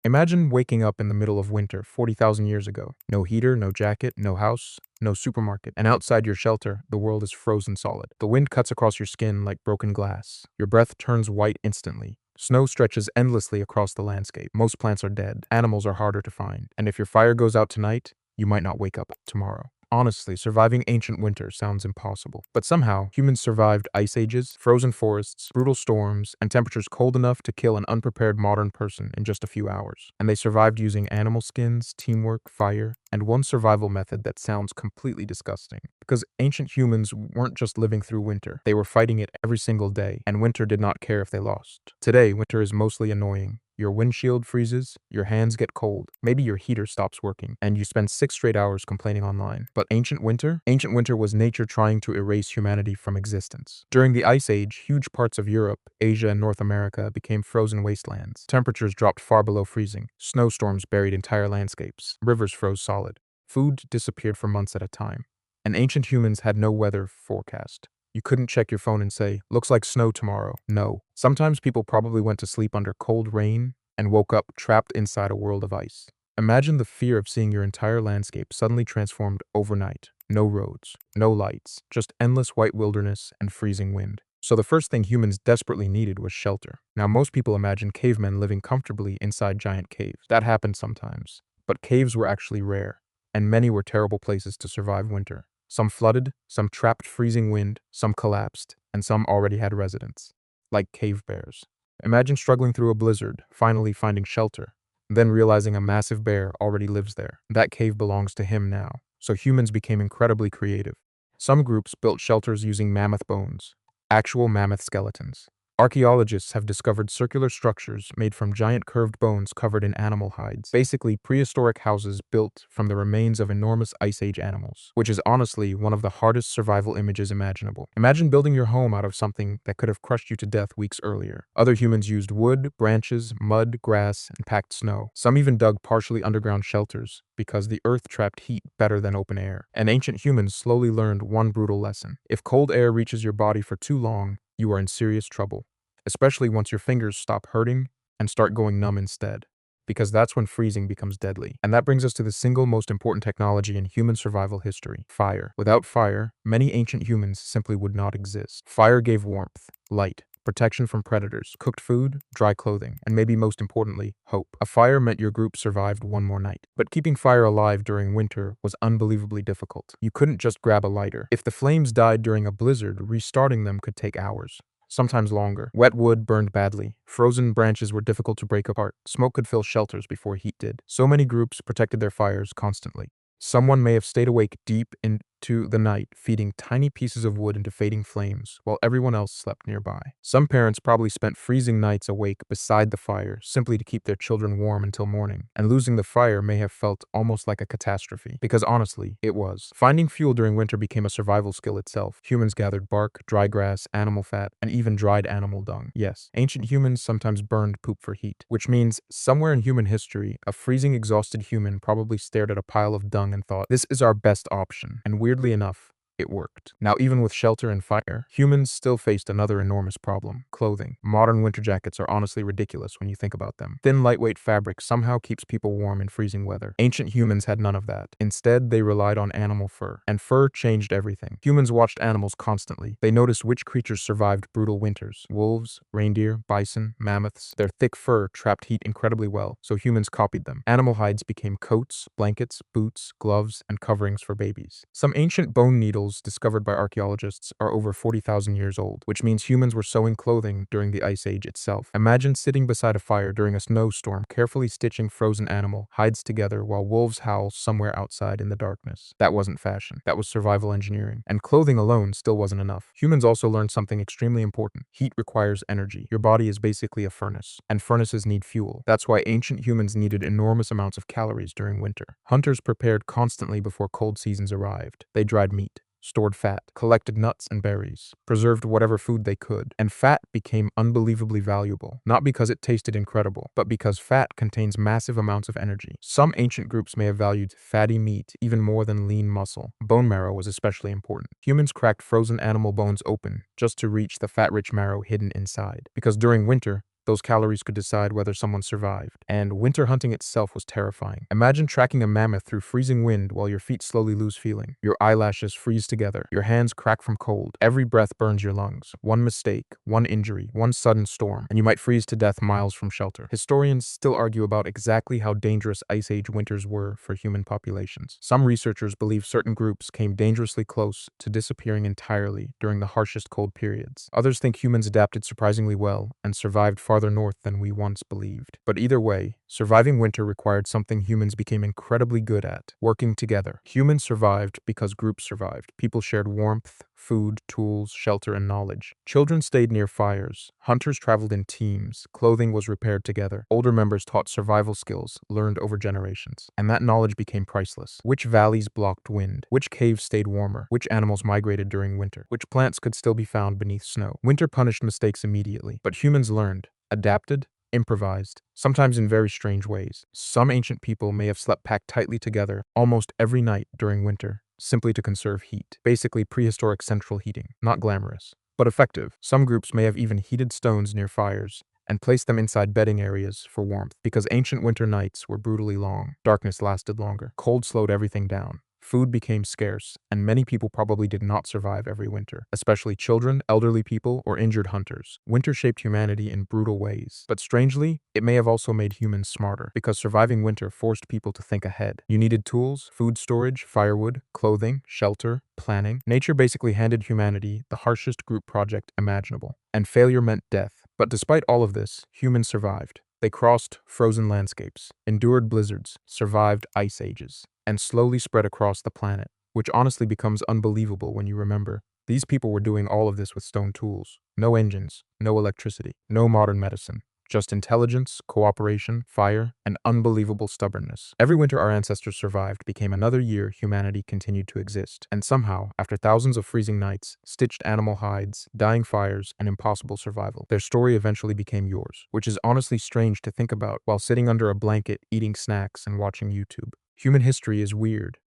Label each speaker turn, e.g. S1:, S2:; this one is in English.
S1: Imagine waking up in the middle of winter 40,000 years ago. No heater, no jacket, no house, no supermarket. And outside your shelter, the world is frozen solid. The wind cuts across your skin like broken glass. Your breath turns white instantly. Snow stretches endlessly across the landscape. Most plants are dead. Animals are harder to find. And if your fire goes out tonight, you might not wake up tomorrow. Honestly, surviving ancient winter sounds impossible. But somehow, humans survived ice ages, frozen forests, brutal storms, and temperatures cold enough to kill an unprepared modern person in just a few hours. And they survived using animal skins, teamwork, fire, and one survival method that sounds completely disgusting. Because ancient humans weren't just living through winter, they were fighting it every single day, and winter did not care if they lost. Today, winter is mostly annoying. Your windshield freezes, your hands get cold, maybe your heater stops working, and you spend 6 straight hours complaining online. But ancient winter? Ancient winter was nature trying to erase humanity from existence. During the Ice Age, huge parts of Europe, Asia, and North America became frozen wastelands. Temperatures dropped far below freezing. Snowstorms buried entire landscapes. Rivers froze solid. Food disappeared for months at a time. And ancient humans had no weather forecast. You couldn't check your phone and say, looks like snow tomorrow. No. Sometimes people probably went to sleep under cold rain and woke up trapped inside a world of ice. Imagine the fear of seeing your entire landscape suddenly transformed overnight. No roads, no lights, just endless white wilderness and freezing wind. So the first thing humans desperately needed was shelter. Now most people imagine cavemen living comfortably inside giant caves. That happened sometimes. But caves were actually rare, and many were terrible places to survive winter. Some flooded, some trapped freezing wind, some collapsed, and some already had residents, like cave bears. Imagine struggling through a blizzard, finally finding shelter, then realizing a massive bear already lives there. That cave belongs to him now. So humans became incredibly creative. Some groups built shelters using mammoth bones, actual mammoth skeletons. Archaeologists have discovered circular structures made from giant curved bones covered in animal hides, basically prehistoric houses built from the remains of enormous Ice Age animals, which is honestly one of the hardest survival images imaginable. Imagine building your home out of something that could have crushed you to death weeks earlier. Other humans used wood, branches, mud, grass, and packed snow. Some even dug partially underground shelters because the earth trapped heat better than open air. And ancient humans slowly learned one brutal lesson. If cold air reaches your body for too long, you are in serious trouble, especially once your fingers stop hurting and start going numb instead, because that's when freezing becomes deadly. And that brings us to the single most important technology in human survival history: fire. Without fire, many ancient humans simply would not exist. Fire gave warmth, light, protection from predators, cooked food, dry clothing, and maybe most importantly, hope. A fire meant your group survived one more night. But keeping fire alive during winter was unbelievably difficult. You couldn't just grab a lighter. If the flames died during a blizzard, restarting them could take hours, sometimes longer. Wet wood burned badly. Frozen branches were difficult to break apart. Smoke could fill shelters before heat did. So many groups protected their fires constantly. Someone may have stayed awake deep into the night, feeding tiny pieces of wood into fading flames, while everyone else slept nearby. Some parents probably spent freezing nights awake beside the fire, simply to keep their children warm until morning. And losing the fire may have felt almost like a catastrophe, because honestly, it was. Finding fuel during winter became a survival skill itself. Humans gathered bark, dry grass, animal fat, and even dried animal dung. Yes, ancient humans sometimes burned poop for heat, which means somewhere in human history, a freezing, exhausted human probably stared at a pile of dung and thought, this is our best option. And weirdly enough, it worked. Now, even with shelter and fire, humans still faced another enormous problem: clothing. Modern winter jackets are honestly ridiculous when you think about them. Thin, lightweight fabric somehow keeps people warm in freezing weather. Ancient humans had none of that. Instead, they relied on animal fur. And fur changed everything. Humans watched animals constantly. They noticed which creatures survived brutal winters: wolves, reindeer, bison, mammoths. Their thick fur trapped heat incredibly well, so humans copied them. Animal hides became coats, blankets, boots, gloves, and coverings for babies. Some ancient bone needles discovered by archaeologists are over 40,000 years old, which means humans were sewing clothing during the Ice Age itself. Imagine sitting beside a fire during a snowstorm, carefully stitching frozen animal hides together while wolves howl somewhere outside in the darkness. That wasn't fashion. That was survival engineering. And clothing alone still wasn't enough. Humans also learned something extremely important. Heat requires energy. Your body is basically a furnace, and furnaces need fuel. That's why ancient humans needed enormous amounts of calories during winter. Hunters prepared constantly before cold seasons arrived. They dried meat, stored fat, collected nuts and berries, preserved whatever food they could, and fat became unbelievably valuable, not because it tasted incredible, but because fat contains massive amounts of energy. Some ancient groups may have valued fatty meat even more than lean muscle. Bone marrow was especially important. Humans cracked frozen animal bones open just to reach the fat-rich marrow hidden inside, because during winter, Those calories could decide whether someone survived. And winter hunting itself was terrifying. Imagine tracking a mammoth through freezing wind while your feet slowly lose feeling. Your eyelashes freeze together. Your hands crack from cold. Every breath burns your lungs. One mistake, one injury, one sudden storm, and you might freeze to death miles from shelter. Historians still argue about exactly how dangerous Ice Age winters were for human populations. Some researchers believe certain groups came dangerously close to disappearing entirely during the harshest cold periods. Others think humans adapted surprisingly well and survived farther north than we once believed. But either way, surviving winter required something humans became incredibly good at: working together. Humans survived because groups survived. People shared warmth, food, tools, shelter, and knowledge. Children stayed near fires. Hunters traveled in teams. Clothing was repaired together. Older members taught survival skills learned over generations. And that knowledge became priceless. Which valleys blocked wind? Which caves stayed warmer? Which animals migrated during winter? Which plants could still be found beneath snow? Winter punished mistakes immediately, but humans learned, adapted, improvised, sometimes in very strange ways. Some ancient people may have slept packed tightly together almost every night during winter, simply to conserve heat. Basically prehistoric central heating. Not glamorous, but effective. Some groups may have even heated stones near fires and placed them inside bedding areas for warmth, because ancient winter nights were brutally long. Darkness lasted longer. Cold slowed everything down. Food became scarce, and many people probably did not survive every winter, especially children, elderly people, or injured hunters. Winter shaped humanity in brutal ways, but strangely, it may have also made humans smarter, because surviving winter forced people to think ahead. You needed tools, food storage, firewood, clothing, shelter, planning. Nature basically handed humanity the harshest group project imaginable, and failure meant death. But despite all of this, humans survived. They crossed frozen landscapes, endured blizzards, survived ice ages, and slowly spread across the planet, which honestly becomes unbelievable when you remember these people were doing all of this with stone tools. No engines, no electricity, no modern medicine. Just intelligence, cooperation, fire, and unbelievable stubbornness. Every winter our ancestors survived became another year humanity continued to exist. And somehow, after thousands of freezing nights, stitched animal hides, dying fires, and impossible survival, their story eventually became yours, which is honestly strange to think about while sitting under a blanket, eating snacks, and watching YouTube. Human history is weird,